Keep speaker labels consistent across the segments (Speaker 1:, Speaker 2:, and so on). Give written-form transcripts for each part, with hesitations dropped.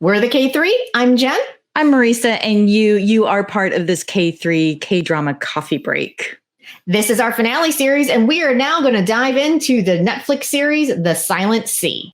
Speaker 1: We're the K3. I'm Jen.
Speaker 2: I'm Marisa, and you are part of this KThree Kdrama Coffee Break.
Speaker 1: This is our finale series, and we are now going to dive into the Netflix series, The Silent Sea.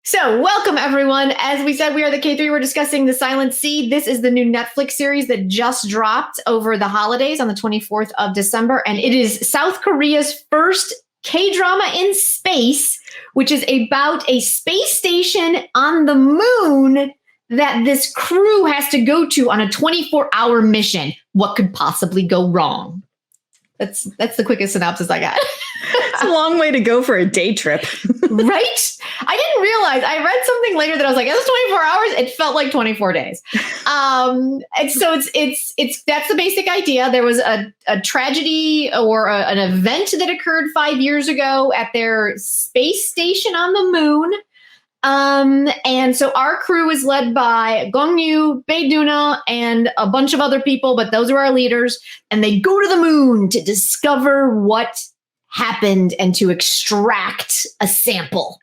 Speaker 1: So welcome, everyone. As we said, we are the K3. We're discussing The Silent Sea. This is the new Netflix series that just dropped over the holidays on the 24th of December. And it is South Korea's first K-drama in space, which is about a space station on the moon that this crew has to go to on a 24-hour mission. What could possibly go wrong? That's the quickest synopsis I got.
Speaker 2: It's a long way to go for a day trip.
Speaker 1: Right? I didn't realize. I read something later that I was like, it was 24 hours. It felt like 24 days. And so it's that's the basic idea. There was a tragedy or an event that occurred 5 years ago at their space station on the moon. And so our crew is led by Gong Yoo, Bae Doona, and a bunch of other people, but those are our leaders. And they go to the moon to discover what happened and to extract a sample.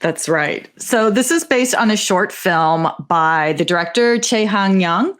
Speaker 2: That's right. So this is based on a short film by the director Chae Hang-young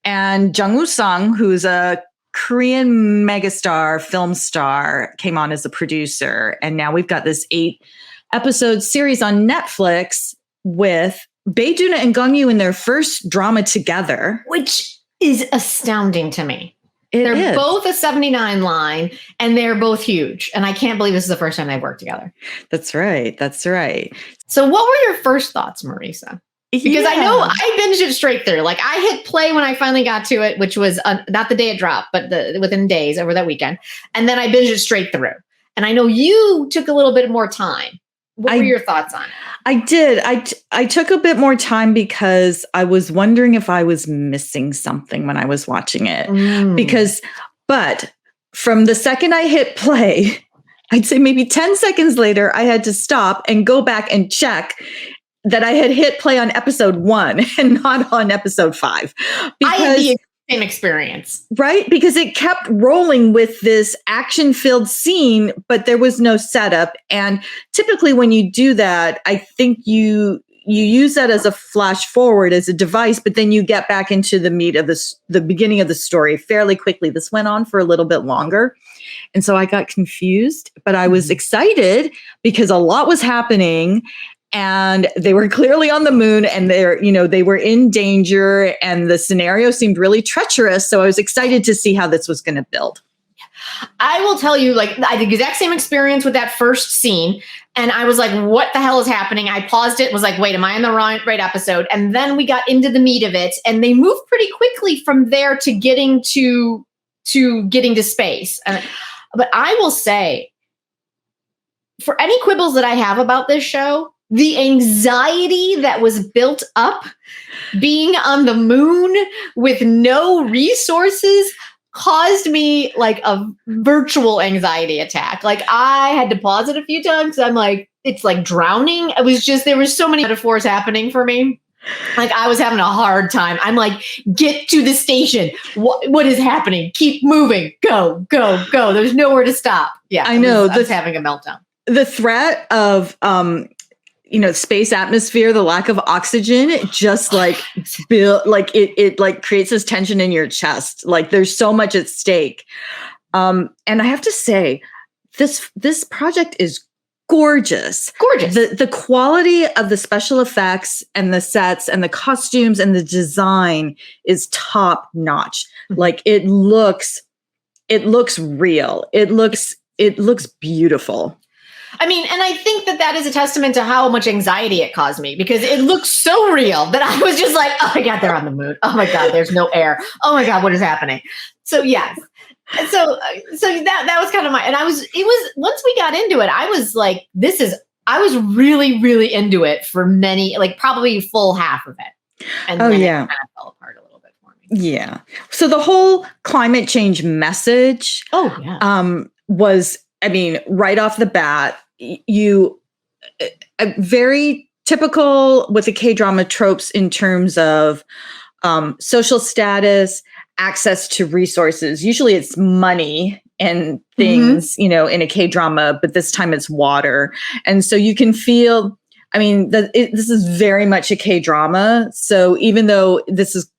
Speaker 2: and Jung Woo-sung, who's a Korean megastar, film star, came on as a producer. And now we've got this 8-episode series on Netflix with Bae Doona and Gong Yoo in their first drama together.
Speaker 1: Which is astounding to me.
Speaker 2: They're
Speaker 1: both a 79 line, and they're both huge. And I can't believe this is the first time they've worked together.
Speaker 2: That's right. That's right.
Speaker 1: So what were your first thoughts, Marisa? Because I know I binged it straight through. Like I hit play when I finally got to it, which was not the day it dropped, but within days over that weekend. And then I binged it straight through. And I know you took a little bit more time. What were your thoughts on it?
Speaker 2: I did. I took a bit more time because I was wondering if I was missing something when I was watching it. But from the second I hit play, I'd say maybe 10 seconds later, I had to stop and go back and check that I had hit play on episode 1 and not on episode 5.
Speaker 1: I had the same experience.
Speaker 2: Right? Because it kept rolling with this action-filled scene, but there was no setup. And typically when you do that, I think you use that as a flash forward, as a device, but then you get back into the meat of the beginning of the story fairly quickly. This went on for a little bit longer. And so I got confused, but I was excited because a lot was happening. And they were clearly on the moon and they were in danger and the scenario seemed really treacherous. So I was excited to see how this was going to build.
Speaker 1: I will tell you, like, I had the exact same experience with that first scene. And I was like, what the hell is happening? I paused it, was like, wait, am I in the right episode? And then we got into the meat of it. And they moved pretty quickly from there to getting to space. But I will say, for any quibbles that I have about this show, the anxiety that was built up being on the moon with no resources caused me like a virtual anxiety attack. Like I had to pause it a few times. I'm like, it's like drowning. There was so many metaphors happening for me. Like I was having a hard time. I'm like, get to the station. What is happening? Keep moving. Go, go, go. There's nowhere to stop. Yeah, I know. I was having a meltdown.
Speaker 2: The threat of, space atmosphere, the lack of oxygen, it just like it like creates this tension in your chest. Like there's so much at stake. And I have to say, this project is gorgeous.
Speaker 1: Gorgeous.
Speaker 2: The quality of the special effects and the sets and the costumes and the design is top notch. Mm-hmm. Like it looks real. It looks beautiful.
Speaker 1: I mean, and I think that is a testament to how much anxiety it caused me because it looks so real that I was just like, oh my God, they're on the moon. Oh my God, there's no air. Oh my God, what is happening? So yes. So that was kind of once we got into it, I was like, I was really, really into it for many, like probably full half of it. And then it kind of fell apart a little bit for me.
Speaker 2: Yeah. So the whole climate change message was, I mean, right off the bat, very typical with the K-drama tropes in terms of social status, access to resources. Usually it's money and things, you know, in a K-drama, but this time it's water. And so you can feel, I mean, this is very much a K-drama. So even though this is,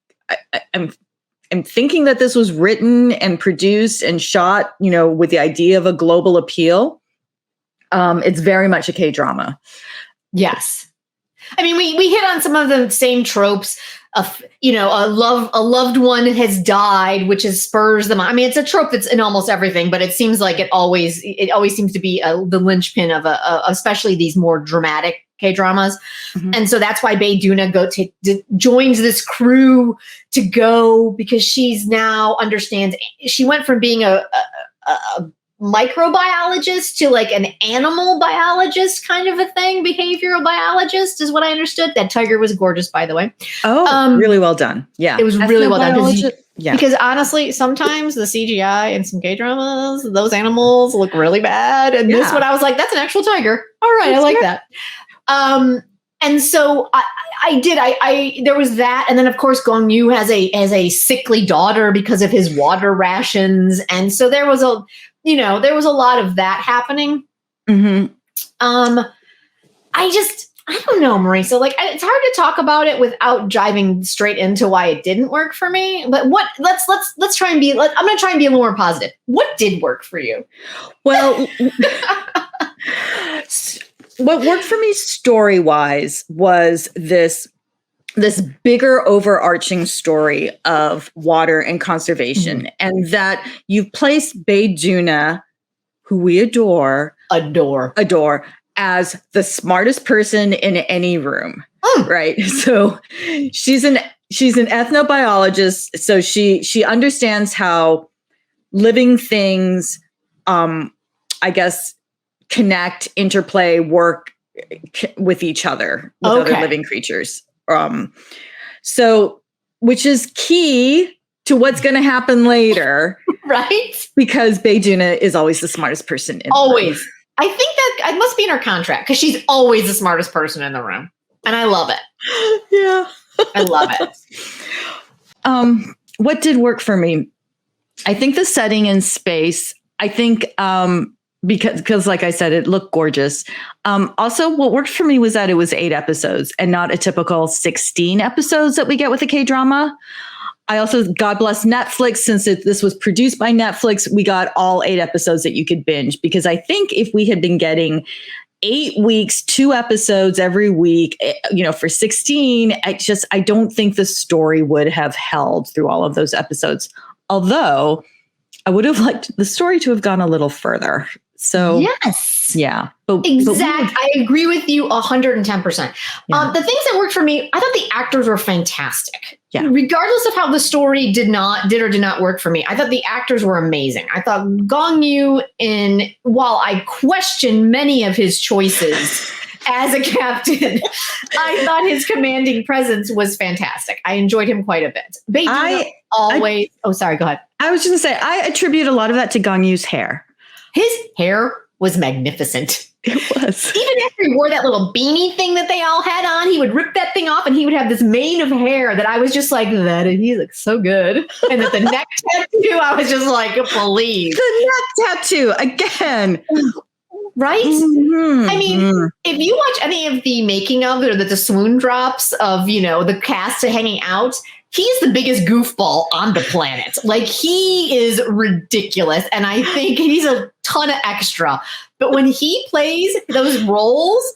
Speaker 2: I'm thinking that this was written and produced and shot, you know, with the idea of a global appeal, it's very much a K-drama.
Speaker 1: Yes. I mean, we hit on some of the same tropes of, you know, a loved one has died, which is spurs them on. I mean, it's a trope that's in almost everything, but it seems like it always seems to be the linchpin of especially these more dramatic K-dramas. And so that's why Bae Doona joins this crew to go, because she's now understands. She went from being a microbiologist to like an animal biologist kind of a thing. Behavioral biologist is what I understood. That tiger was gorgeous, by the way.
Speaker 2: Oh, really well done. Yeah.
Speaker 1: It was really well done.
Speaker 2: Yeah.
Speaker 1: Because honestly, sometimes the CGI in some K-dramas, those animals look really bad. And this one, I was like, that's an actual tiger. All right. I like that. And so there was that. And then of course, Gong Yoo has a sickly daughter because of his water rations. And so there was a lot of that happening. I don't know, Marisa, like it's hard to talk about it without diving straight into why it didn't work for me. But let's try and I'm going to try and be a little more positive. What did work for you?
Speaker 2: Well, what worked for me story-wise was this bigger overarching story of water and conservation, and that you've placed Bae Doona, who we adore, as the smartest person in any room, right? So she's an ethnobiologist, so she understands how living things, I guess, connect, interplay, work with each other, with other living creatures. So, which is key to what's going to happen later,
Speaker 1: right? Because
Speaker 2: Bae Doona is always the smartest person in
Speaker 1: the room. I think that it must be in her contract because she's always the smartest person in the room, and I love it.
Speaker 2: Yeah,
Speaker 1: I love
Speaker 2: it. What did work for me? I think the setting in space. I think because like I said, it looked gorgeous. Also, what worked for me was that it was 8 episodes and not a typical 16 episodes that we get with a K-drama. I also, God bless Netflix, since this was produced by Netflix, we got all 8 episodes that you could binge. Because I think if we had been getting 8 weeks, 2 episodes every week, you know, for 16, I don't think the story would have held through all of those episodes. Although I would have liked the story to have gone a little further. So
Speaker 1: yes,
Speaker 2: yeah,
Speaker 1: I agree with you 110%. Yeah. The things that worked for me, I thought the actors were fantastic. Yeah, regardless of how the story did or did not work for me, I thought the actors were amazing. I thought Gong Yoo, while I question many of his choices as a captain, I thought his commanding presence was fantastic. I enjoyed him quite a bit. Bae Doona sorry, go ahead.
Speaker 2: I was just going to say, I attribute a lot of that to Gong Yoo's hair.
Speaker 1: His hair was magnificent.
Speaker 2: It was.
Speaker 1: Even after he wore that little beanie thing that they all had on, he would rip that thing off and he would have this mane of hair that I was just like, he looks so good. And that the neck tattoo, I was just like, please.
Speaker 2: The neck tattoo, again.
Speaker 1: Right? Mm-hmm. I mean, if you watch any of the making of or the swoon drops of, you know, the cast hanging out, he's the biggest goofball on the planet. Like, he is ridiculous. And I think he's a ton of extra. But when he plays those roles,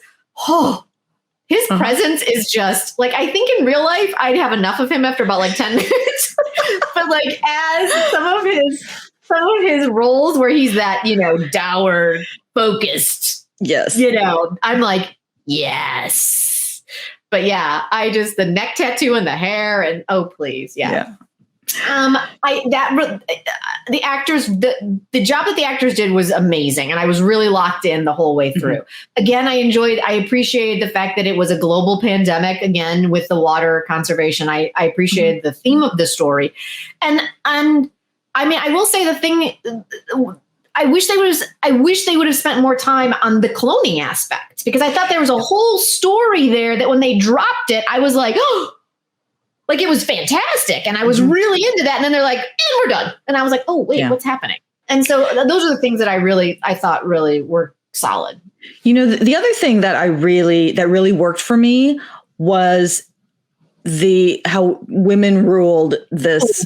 Speaker 1: his presence is just like, I think in real life, I'd have enough of him after about like 10 minutes. But like, as some of his roles where he's that, you know, dour, focused.
Speaker 2: Yes.
Speaker 1: You know, I'm like, yes. But yeah, the neck tattoo and the hair and please. Yeah. The actors, the job that the actors did was amazing. And I was really locked in the whole way through. Again, I appreciated the fact that it was a global pandemic, again, with the water conservation. I appreciated the theme of the story. And I mean, I will say the thing, I wish they would have spent more time on the cloning aspect, because I thought there was a whole story there that when they dropped it, I was like, oh, like it was fantastic. And I was really into that. And then they're like, and we're done. And I was like, oh, wait, what's happening? And so those are the things that I thought really were solid.
Speaker 2: You know, the other thing that really worked for me was how women ruled this,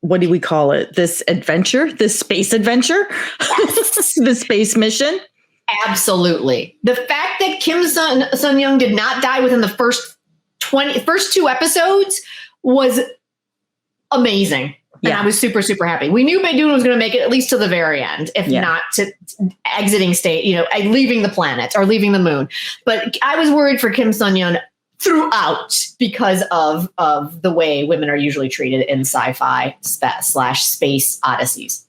Speaker 2: what do we call it? This space adventure, the space mission. Absolutely.
Speaker 1: The fact that Kim Sun Young did not die within the first 2 episodes was amazing. And I was super, super happy. We knew Bae Doona was going to make it at least to the very end, if not to exiting state, leaving the planet or leaving the moon. But I was worried for Kim Sun Young throughout because of the way women are usually treated in sci-fi / space odysseys.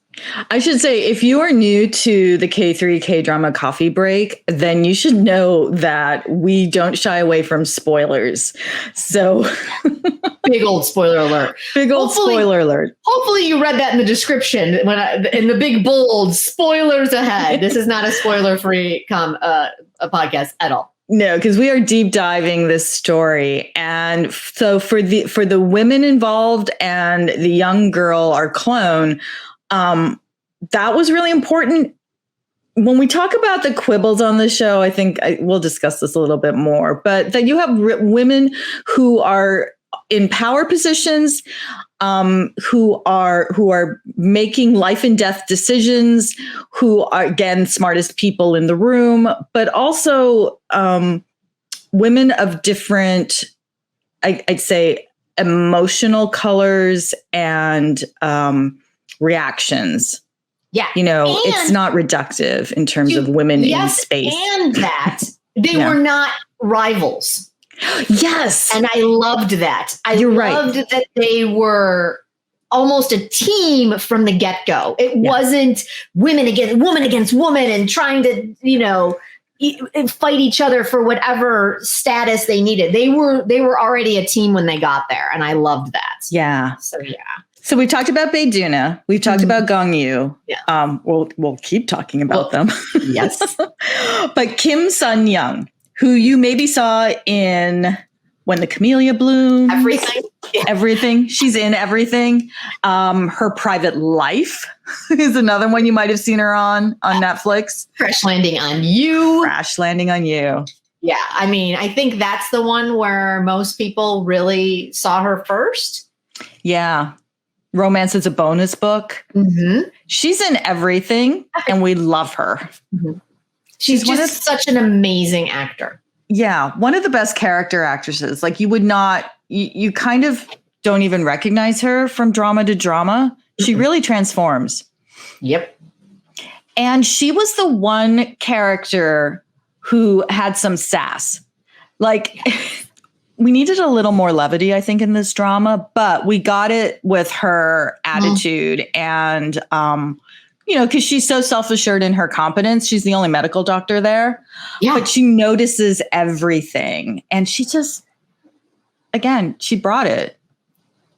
Speaker 2: I should say, if you are new to the KThree K-Drama Coffee Break, then you should know that we don't shy away from spoilers. So
Speaker 1: big old spoiler alert.
Speaker 2: Spoiler alert.
Speaker 1: Hopefully you read that in the description in the big bold spoilers ahead. This is not a spoiler-free a podcast at all.
Speaker 2: No, because we are deep diving this story. And so for the women involved and the young girl, our clone, that was really important. When we talk about the quibbles on the show, I think we'll discuss this a little bit more, but that you have women who are in power positions, who are making life and death decisions, who are, again, smartest people in the room, but also women of different, I'd say, emotional colors and reactions.
Speaker 1: Yeah.
Speaker 2: It's not reductive in terms of women in space.
Speaker 1: And that they were not rivals.
Speaker 2: Yes.
Speaker 1: And I loved that.
Speaker 2: You're
Speaker 1: loved
Speaker 2: right.
Speaker 1: that they were almost a team from the get-go. It wasn't woman against woman and trying to, fight each other for whatever status they needed. They were already a team when they got there. And I loved that.
Speaker 2: Yeah.
Speaker 1: So, yeah.
Speaker 2: So we've talked about Bae Doona. We've talked about Gong Yoo.
Speaker 1: Yeah.
Speaker 2: We'll keep talking about them.
Speaker 1: Yes.
Speaker 2: But Kim Sun Young, who you maybe saw in When the Camellia Blooms.
Speaker 1: Everything. Yeah.
Speaker 2: Everything. She's in everything. Her Private Life is another one you might have seen her on Netflix.
Speaker 1: Crash Landing on You.
Speaker 2: Crash Landing on You.
Speaker 1: Yeah. I mean, I think that's the one where most people really saw her first.
Speaker 2: Yeah. Romance is a Bonus Book.
Speaker 1: Mm-hmm.
Speaker 2: She's in everything, and we love her.
Speaker 1: Mm-hmm. She's just such an amazing actor.
Speaker 2: Yeah, one of the best character actresses. Like you kind of don't even recognize her from drama to drama. Mm-hmm. She really transforms.
Speaker 1: Yep.
Speaker 2: And she was the one character who had some sass. Like... We needed a little more levity, I think, in this drama, but we got it with her attitude and, because she's so self-assured in her competence. She's the only medical doctor there, but she notices everything. And she just, again, she brought it.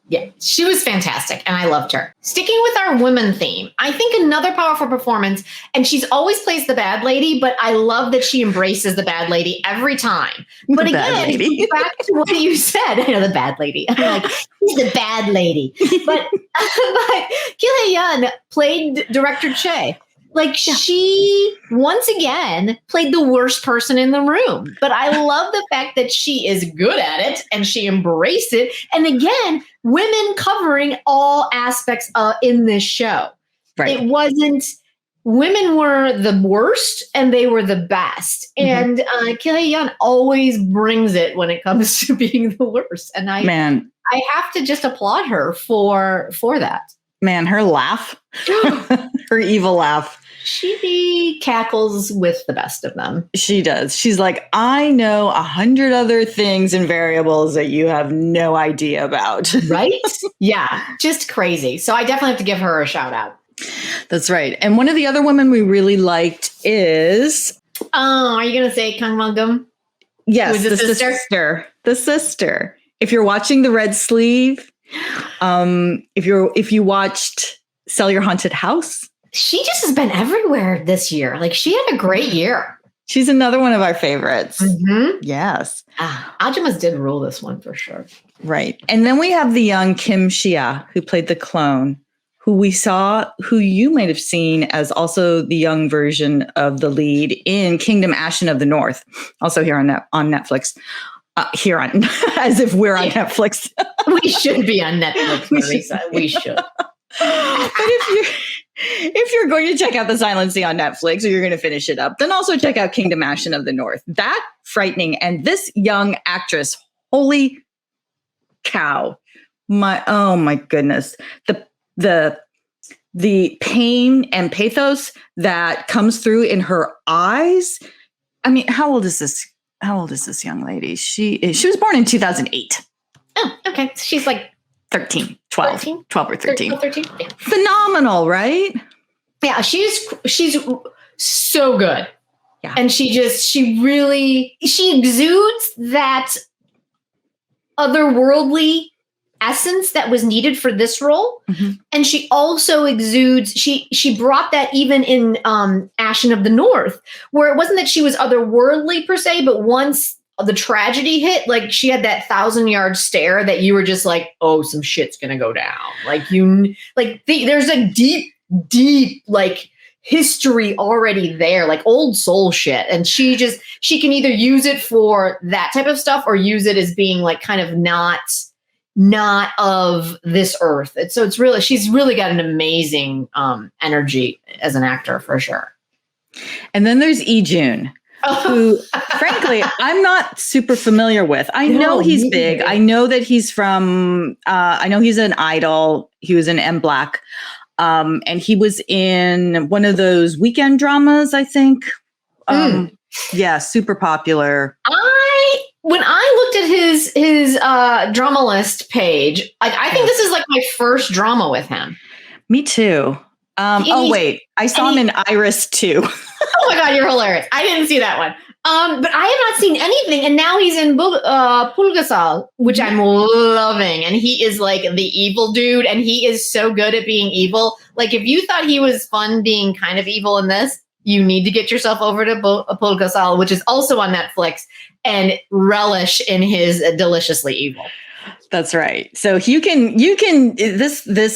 Speaker 1: Yeah, she was fantastic, and I loved her. Sticking with our women theme, I think another powerful performance, and she's always plays the bad lady, but I love that she embraces the bad lady every time. But again, back to what you said, the bad lady. I'm like, she's the bad lady. But Kim Hae-yeon played Director Che. Like, she, once again, played the worst person in the room. But I love the fact that she is good at it and she embraced it. And again, women covering all aspects in this show. Right. It wasn't, women were the worst and they were the best. Mm-hmm. And Kim Hae-yeon always brings it when it comes to being the worst. And I have to just applaud her for that.
Speaker 2: Man, her laugh, her evil laugh.
Speaker 1: She cackles with the best of them.
Speaker 2: She does. She's like, I know 100 other things and variables that you have no idea about.
Speaker 1: Right? Yeah, just crazy. So I definitely have to give her a shout out.
Speaker 2: That's right. And one of the other women we really liked is...
Speaker 1: are you going to say Kang Mang-gum?
Speaker 2: Yes, the sister. The sister. If you're watching The Red Sleeve, if you watched Sell Your Haunted House...
Speaker 1: She just has been everywhere this year. Like, she had a great year.
Speaker 2: She's another one of our favorites.
Speaker 1: Mm-hmm.
Speaker 2: Yes.
Speaker 1: Ajamas did rule this one for sure.
Speaker 2: Right. And then we have the young Kim Shia, who played the clone, who you might have seen as also the young version of the lead in Kingdom Ashen of the North, also here on Netflix. As if we're on Netflix.
Speaker 1: We should be on Netflix, Marisa. We should.
Speaker 2: But if you're going to check out The Silent Sea on Netflix, or you're going to finish it up, then also check out Kingdom Ashen of the North. That frightening, and this young actress, holy cow! Oh my goodness, the pain and pathos that comes through in her eyes. I mean, how old is this young lady? She was born in 2008.
Speaker 1: Oh, okay. She's like
Speaker 2: 12 or 13.
Speaker 1: 13. Yeah.
Speaker 2: Phenomenal, right?
Speaker 1: Yeah, she's so good.
Speaker 2: Yeah.
Speaker 1: And she exudes that otherworldly essence that was needed for this role.
Speaker 2: Mm-hmm.
Speaker 1: And she also exudes, she brought that even in Ashen of the North, where it wasn't that she was otherworldly per se, but once the tragedy hit, like she had that 1,000-yard stare that you were just like, oh, some shit's gonna go down. There's a deep like history already there, like old soul shit. And she can either use it for that type of stuff or use it as being like kind of not of this earth. She's really got an amazing energy as an actor for sure.
Speaker 2: And then there's Lee, who frankly I'm not super familiar with. I know he's big. I know that he's from I know he's an idol. He was in M Black. And he was in one of those weekend dramas, I think. Yeah, super popular.
Speaker 1: When I looked at his drama list page, I think this is like my first drama with him.
Speaker 2: Me too. Wait, I saw him in Iris too.
Speaker 1: Oh my God, you're hilarious. I didn't see that one. But I have not seen anything. And now he's in Pulgasal, which I'm loving. And he is like the evil dude. And he is so good at being evil. Like if you thought he was fun being kind of evil in this, you need to get yourself over to Pulgasal, which is also on Netflix, and relish in his deliciously evil.
Speaker 2: That's right. So this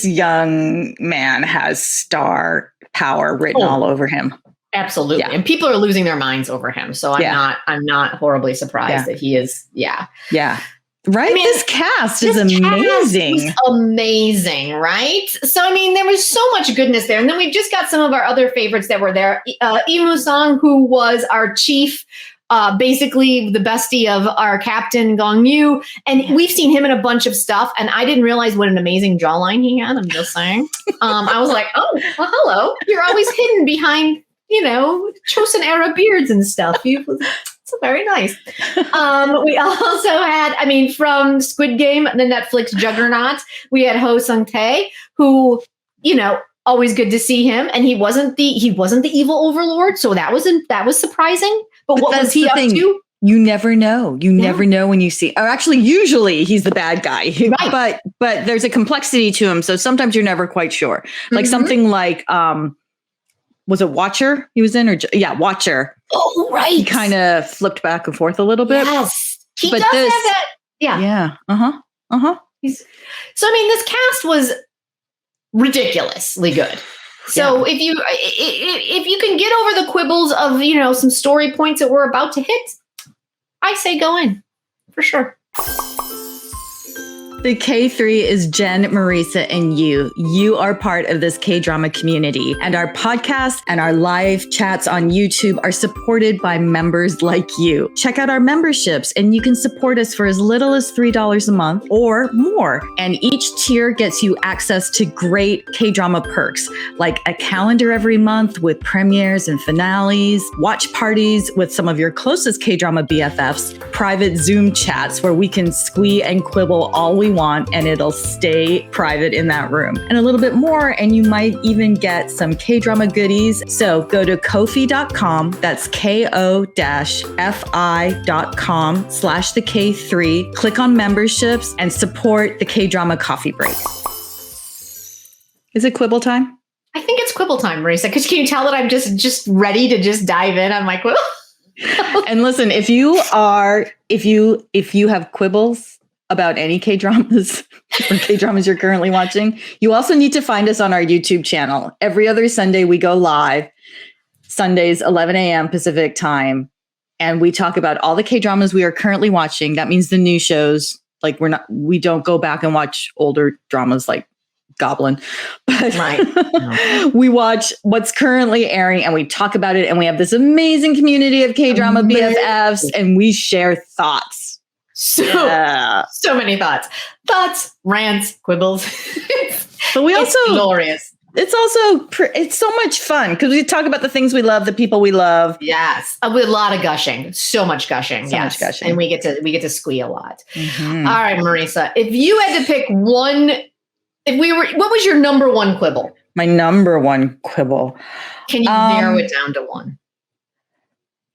Speaker 2: young man has star power written all over him.
Speaker 1: Absolutely. Yeah. And people are losing their minds over him. So I'm not horribly surprised that he is. Yeah.
Speaker 2: Yeah. Right. I mean, this cast is amazing.
Speaker 1: Amazing. Right. So, I mean, there was so much goodness there. And then we've just got some of our other favorites that were there. Imu Sang, who was our chief, basically the bestie of our captain Gong Yoo. And we've seen him in a bunch of stuff. And I didn't realize what an amazing jawline he had. I'm just saying. I was like, oh, well, hello. You're always hidden behind, Chosen era beards and stuff. It's very nice. We also had, from Squid Game, the Netflix juggernaut, we had Ho Sung-tae, who, always good to see him. And he wasn't the evil overlord. So that was surprising. But what was he up to?
Speaker 2: You never know. You never know when you see, or actually, usually he's the bad guy, right. But there's a complexity to him. So sometimes you're never quite sure. Like something like, was it Watcher he was in? Watcher.
Speaker 1: Oh, right.
Speaker 2: He kind of flipped back and forth a little bit.
Speaker 1: Yes. He does have that. Yeah.
Speaker 2: Yeah. Uh-huh.
Speaker 1: So, this cast was ridiculously good. So if you can get over the quibbles of, some story points that we're about to hit, I say go in for sure.
Speaker 2: The KThree is Jen, Marisa, and you. You are part of this K-drama community, and our podcast and our live chats on YouTube are supported by members like you. Check out our memberships, and you can support us for as little as $3 a month or more. And each tier gets you access to great K-drama perks, like a calendar every month with premieres and finales, watch parties with some of your closest K-drama BFFs, private Zoom chats where we can squee and quibble all we want and it'll stay private in that room, and a little bit more, and you might even get some K-drama goodies. So go to Ko-fi.com, that's ko-fi.com/the K3, click on memberships and support the K-drama Coffee Break. Is it quibble time?
Speaker 1: I think it's quibble time, Marisa, because can you tell that I'm just ready to just dive in on my quibble?
Speaker 2: And listen, if you have quibbles about any K-dramas or K-dramas you're currently watching, you also need to find us on our YouTube channel. Every other Sunday, we go live, Sundays, 11 a.m. Pacific time. And we talk about all the K-dramas we are currently watching. That means the new shows. Like we don't go back and watch older dramas like Goblin, but no. We watch what's currently airing and we talk about it. And we have this amazing community of K-drama BFFs and we share thoughts.
Speaker 1: So many thoughts, rants, quibbles.
Speaker 2: But we also
Speaker 1: glorious.
Speaker 2: It's so much fun because we talk about the things we love, the people we love.
Speaker 1: Yes, with a lot of gushing, so much gushing, and we get to squee a lot. Mm-hmm. All right, Marisa, if you had to pick one, what was your number one quibble?
Speaker 2: My number one quibble.
Speaker 1: Can you narrow it down to one?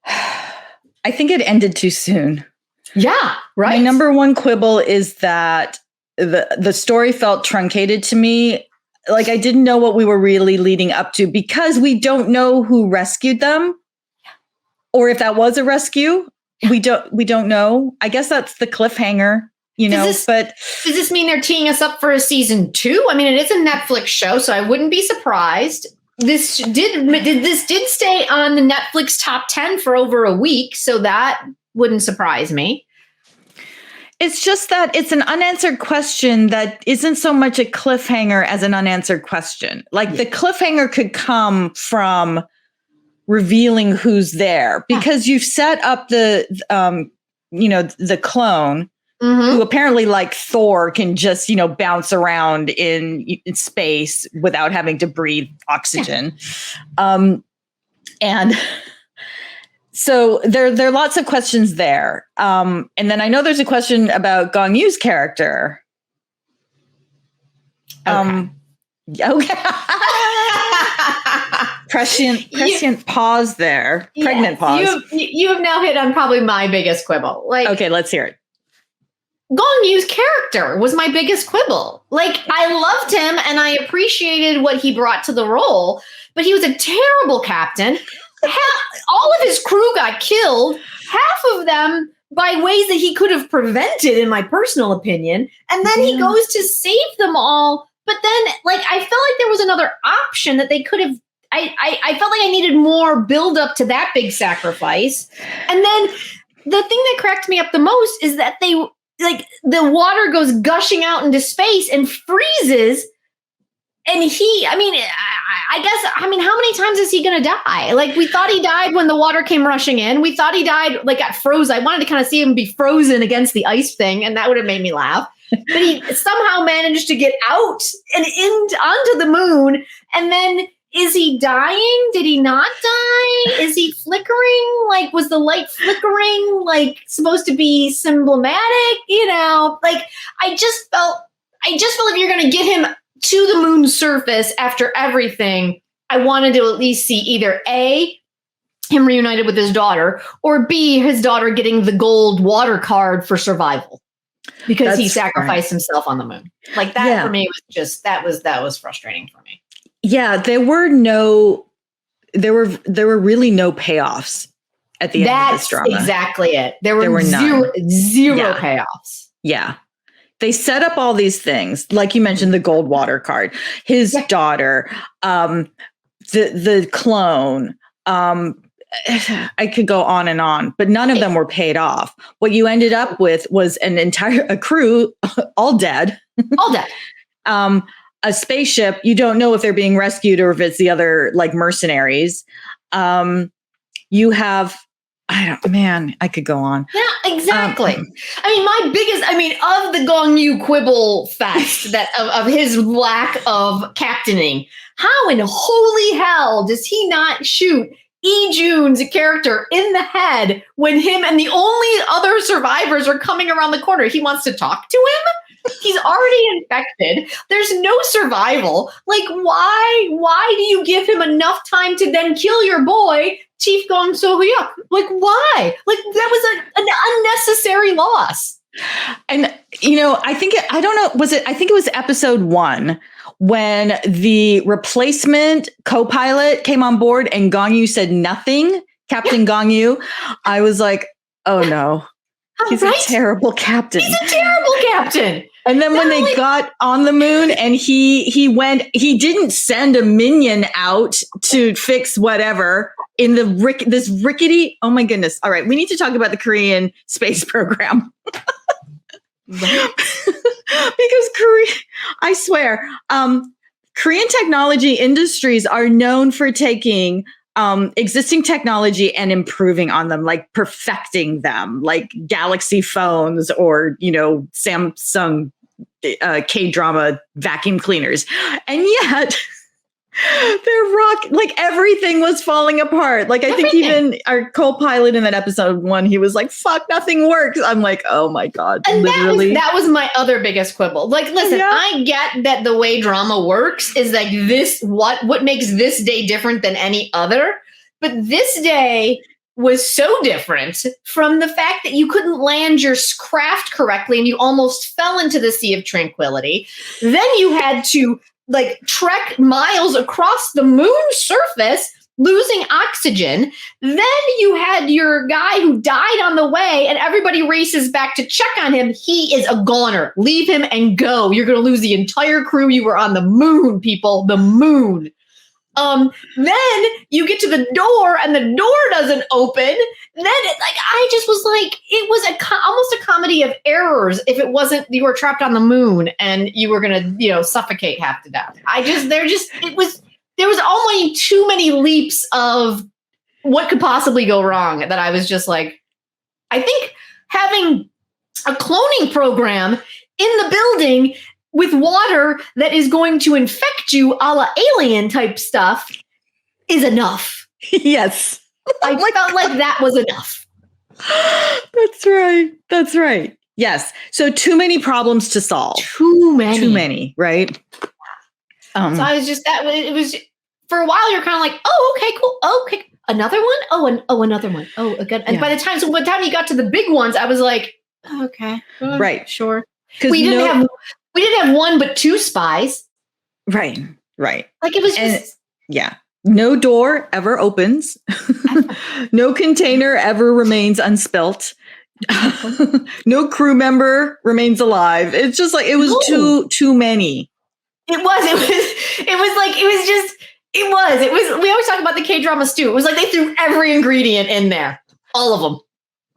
Speaker 2: I think it ended too soon.
Speaker 1: Yeah, right.
Speaker 2: My number one quibble is that the story felt truncated to me. Like I didn't know what we were really leading up to because we don't know who rescued them or if that was a rescue. We don't know. I guess that's the cliffhanger, but
Speaker 1: does this mean they're teeing us up for a season 2? I mean, it is a Netflix show, so I wouldn't be surprised. This did stay on the Netflix top 10 for over a week, so that wouldn't surprise me.
Speaker 2: It's just that it's an unanswered question that isn't so much a cliffhanger as an unanswered question. Like the cliffhanger could come from revealing who's there because you've set up the clone who apparently like Thor can just, bounce around in space without having to breathe oxygen. And so there are lots of questions there. And then I know there's a question about Gong Yoo's character. Okay. prescient pause there. Pregnant pause.
Speaker 1: You have now hit on probably my biggest quibble.
Speaker 2: Okay, let's hear it.
Speaker 1: Gong Yoo's character was my biggest quibble. Like, I loved him and I appreciated what he brought to the role, but he was a terrible captain. All of his crew got killed, half of them by ways that he could have prevented, in my personal opinion. And then he goes to save them all. But then, I felt like there was another option that they could have. I felt like I needed more build up to that big sacrifice. And then the thing that cracked me up the most is that the water goes gushing out into space and freezes. And how many times is he going to die? We thought he died when the water came rushing in. We thought he died, got frozen. I wanted to kind of see him be frozen against the ice thing, and that would have made me laugh. But he somehow managed to get out and onto the moon. And then, is he dying? Did he not die? Is he flickering? Was the light flickering, supposed to be symbolic? I just felt if you're going to get him to the moon's surface after everything, I wanted to at least see either A, him reunited with his daughter, or B, his daughter getting the gold water card for survival because he sacrificed himself on the moon. For me was just that was frustrating for me.
Speaker 2: Yeah, there were really no payoffs at the end of this drama. That's
Speaker 1: exactly it. There were zero payoffs.
Speaker 2: Yeah. They set up all these things, like you mentioned, the gold water card, his daughter, the clone. I could go on and on, but none of them were paid off. What you ended up with was a crew, all dead.
Speaker 1: All dead.
Speaker 2: A spaceship. You don't know if they're being rescued or if it's the other mercenaries. You have. I could go on.
Speaker 1: Yeah, exactly. Of the Gong Yoo quibble fest of his lack of captaining, how in holy hell does he not shoot June's character in the head when him and the only other survivors are coming around the corner? He wants to talk to him. He's already infected. There's no survival. Why do you give him enough time to then kill your boy, Chief Gong So-hyuk? Why? That was an unnecessary loss.
Speaker 2: And, I think it was episode 1 when the replacement co-pilot came on board and Gong Yoo said nothing, Captain Gong Yoo. I was like, oh no. He's a terrible captain.
Speaker 1: He's a terrible captain.
Speaker 2: And then when they got on the moon and he didn't send a minion out to fix whatever in this rickety, oh my goodness. All right. We need to talk about the Korean space program. Because I swear, Korean technology industries are known for taking existing technology and improving on them, like perfecting them, like Galaxy phones or, Samsung K-drama vacuum cleaners. And yet like everything was falling apart. Like I think even our co-pilot in that episode 1, he was like, fuck, nothing works. I'm like, oh my God.
Speaker 1: And
Speaker 2: literally.
Speaker 1: That was my other biggest quibble. Like, listen, I get that the way drama works is like this, what makes this day different than any other. But this day was so different from the fact that you couldn't land your craft correctly and you almost fell into the Sea of Tranquility. Then you had to like trek miles across the moon's surface, losing oxygen. Then you had your guy who died on the way and everybody races back to check on him. He is a goner. Leave him and go. You're going to lose the entire crew. You were on the moon, people, the moon. Then you get to the door and the door doesn't open. Then I just was like, it was almost a comedy of errors. If it wasn't, you were trapped on the moon and you were going to, suffocate half to death. There was almost too many leaps of what could possibly go wrong that I was just like, I think having a cloning program in the building with water that is going to infect you a la alien type stuff is enough.
Speaker 2: Yes.
Speaker 1: I felt like that was enough.
Speaker 2: That's right. Yes. So too many problems to solve.
Speaker 1: Too many,
Speaker 2: right?
Speaker 1: So I was just, it was, for a while you're kind of like, oh, okay, cool. Oh, okay. Another one? Another one. Oh, again. And by the time you got to the big ones, I was like, okay.
Speaker 2: Right.
Speaker 1: Sure. We didn't have one, but 2 spies.
Speaker 2: Right.
Speaker 1: Like it was just.
Speaker 2: No door ever opens. No container ever remains unspilt. No crew member remains alive. It's just like, it was too many.
Speaker 1: We always talk about the K-drama stew. It was like they threw every ingredient in there. All of them.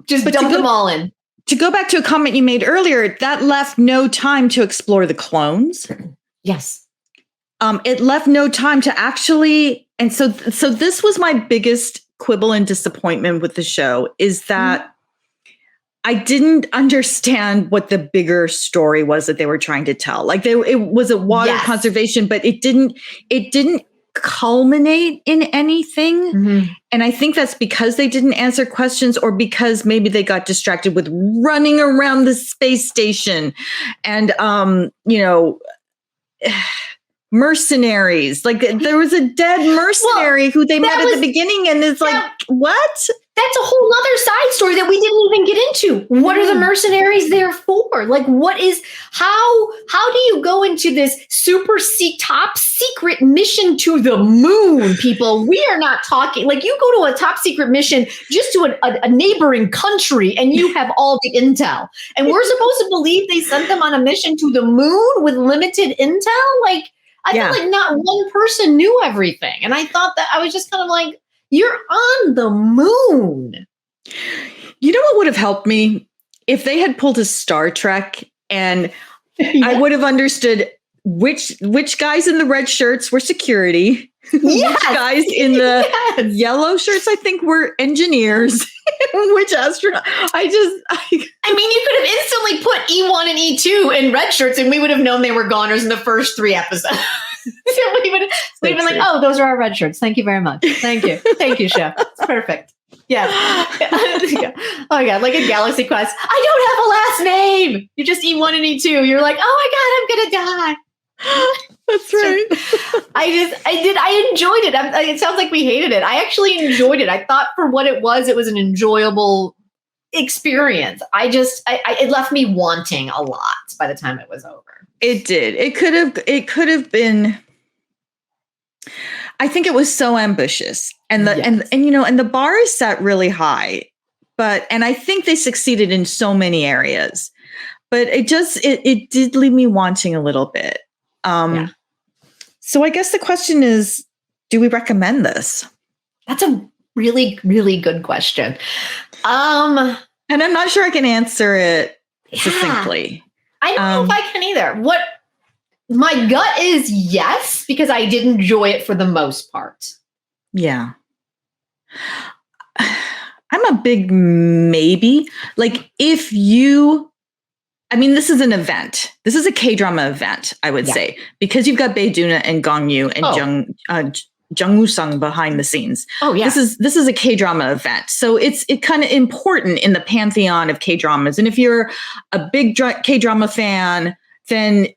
Speaker 1: Just dumped them all in.
Speaker 2: To go back to a comment you made earlier, that left no time to explore the clones.
Speaker 1: Yes.
Speaker 2: It left no time to actually, and so this was my biggest quibble and disappointment with the show, is that I didn't understand what the bigger story was that they were trying to tell. Like it was a water conservation, but it didn't culminate in anything. Mm-hmm. And I think that's because they didn't answer questions, or because maybe they got distracted with running around the space station and, mercenaries. Like there was a dead mercenary who they met at the beginning, and it's like, what?
Speaker 1: That's a whole other side story that we didn't even get into. What are the mercenaries there for? Like, how do you go into this top secret mission to the moon, people? We are not talking, like, you go to a top secret mission just to a neighboring country and you have all the intel. And we're supposed to believe they sent them on a mission to the moon with limited intel? Like, I feel like not one person knew everything. And I thought that I was just kind of like, you're on the moon.
Speaker 2: You know what would have helped me? If they had pulled a Star Trek, and I would have understood which guys in the red shirts were security. Which guys in the yellow shirts, I think, were engineers. Which astronaut? I mean,
Speaker 1: you could have instantly put E1 and E2 in red shirts and we would have known they were goners in the first 3 episodes. We'd been like, oh, those are our red shirts. Thank you very much. Thank you. Thank you, Chef. It's perfect. Yeah. Oh my God. Like a Galaxy Quest. I don't have a last name. You're just E1 and E2. You're like, oh my God, I'm going to die.
Speaker 2: That's right.
Speaker 1: I enjoyed it. It sounds like we hated it. I actually enjoyed it. I thought for what it was an enjoyable experience. It left me wanting a lot by the time it was over.
Speaker 2: It did. It could have been. I think it was so ambitious, and the bar is set really high, and I think they succeeded in so many areas. but it did leave me wanting a little bit. So I guess the question is, do we recommend this?
Speaker 1: That's a really, really good question.
Speaker 2: And I'm not sure I can answer it succinctly.
Speaker 1: I don't know if I can either. What my gut is yes, because I did enjoy it for the most part.
Speaker 2: Yeah. I'm a big maybe. Like this is an event. This is a K-drama event, I would say, because you've got Bae Doona and Gong Yoo and Jung Woo-sung behind the scenes.
Speaker 1: Oh yeah.
Speaker 2: This is a K-drama event. So it's kind of important in the pantheon of K-dramas. And if you're a big K-drama fan, then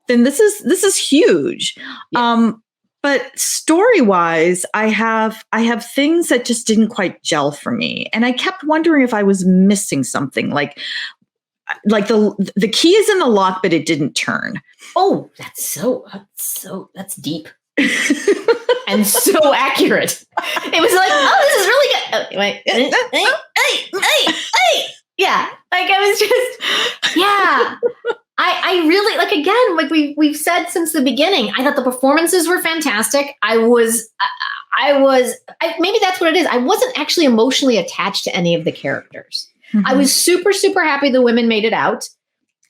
Speaker 2: this is huge. Yeah. But story-wise, I have things that just didn't quite gel for me. And I kept wondering if I was missing something. Like the key is in the lock, but it didn't turn.
Speaker 1: Oh, that's deep. And so accurate. It was like, oh, this is really good. Oh, wait. Yeah. Like I was just, yeah. I really, like, again, like we've said since the beginning, I thought the performances were fantastic. Maybe that's what it is. I wasn't actually emotionally attached to any of the characters. Mm-hmm. I was super, super happy the women made it out.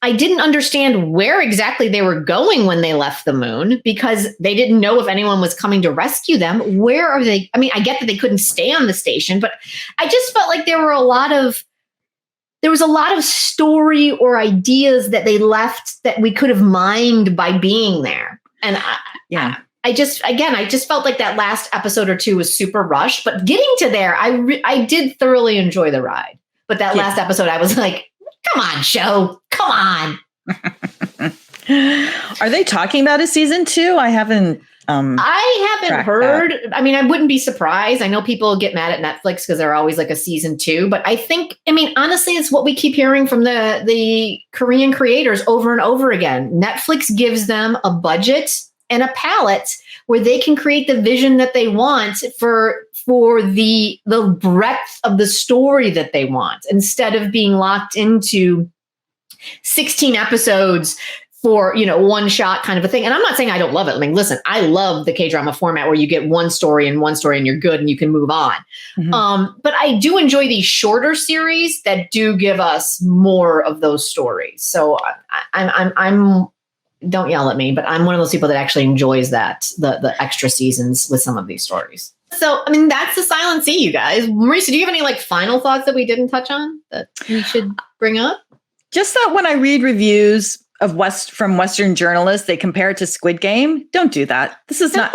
Speaker 1: I didn't understand where exactly they were going when they left the moon because they didn't know if anyone was coming to rescue them. Where are they? I mean, I get that they couldn't stay on the station, but I just felt like there was a lot of story or ideas that they left that we could have mined by being there. And I just felt like that last episode or two was super rushed, but getting to there, I did thoroughly enjoy the ride. But that last episode, I was like, come on, show, come on.
Speaker 2: Are they talking about a season 2? I haven't
Speaker 1: heard. That. I mean, I wouldn't be surprised. I know people get mad at Netflix because they're always like a season 2, but honestly, it's what we keep hearing from the Korean creators over and over again. Netflix gives them a budget and a palette where they can create the vision that they want for the breadth of the story that they want, instead of being locked into 16 episodes for, one shot kind of a thing. And I'm not saying I don't love it. I mean, listen, I love the K-drama format where you get one story and you're good and you can move on. Mm-hmm. But I do enjoy these shorter series that do give us more of those stories. So I'm don't yell at me, but I'm one of those people that actually enjoys the extra seasons with some of these stories. So, that's the Silent Sea, you guys. Marisa, do you have any final thoughts that we didn't touch on that we should bring up?
Speaker 2: Just that when I read reviews from Western journalists, they compare it to Squid Game. Don't do that. This is not.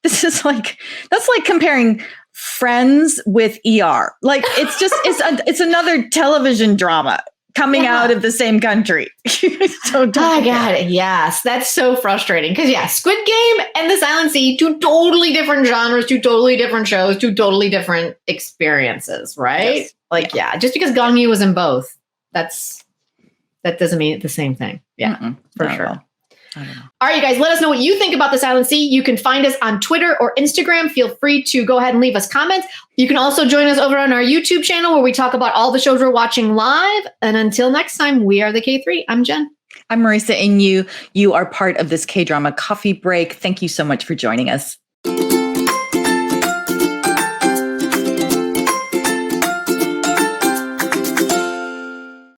Speaker 2: This is that's like comparing Friends with ER. Like it's another television drama coming out of the same country. So
Speaker 1: God, yes, that's so frustrating. Because Squid Game and the Silent Sea, 2 totally different genres, 2 totally different shows, 2 totally different experiences, right? Yes. Just because Gong Yoo was in both, that doesn't mean it's the same thing. Yeah, for sure.
Speaker 2: Well. I don't know.
Speaker 1: All right, you guys, let us know what you think about the Silent Sea. You can find us on Twitter or Instagram. Feel free to go ahead and leave us comments. You can also join us over on our YouTube channel where we talk about all the shows we're watching live. And until next time, we are the KThree. I'm Jen.
Speaker 2: I'm Marisa, and you are part of this K-drama coffee break. Thank you so much for joining us.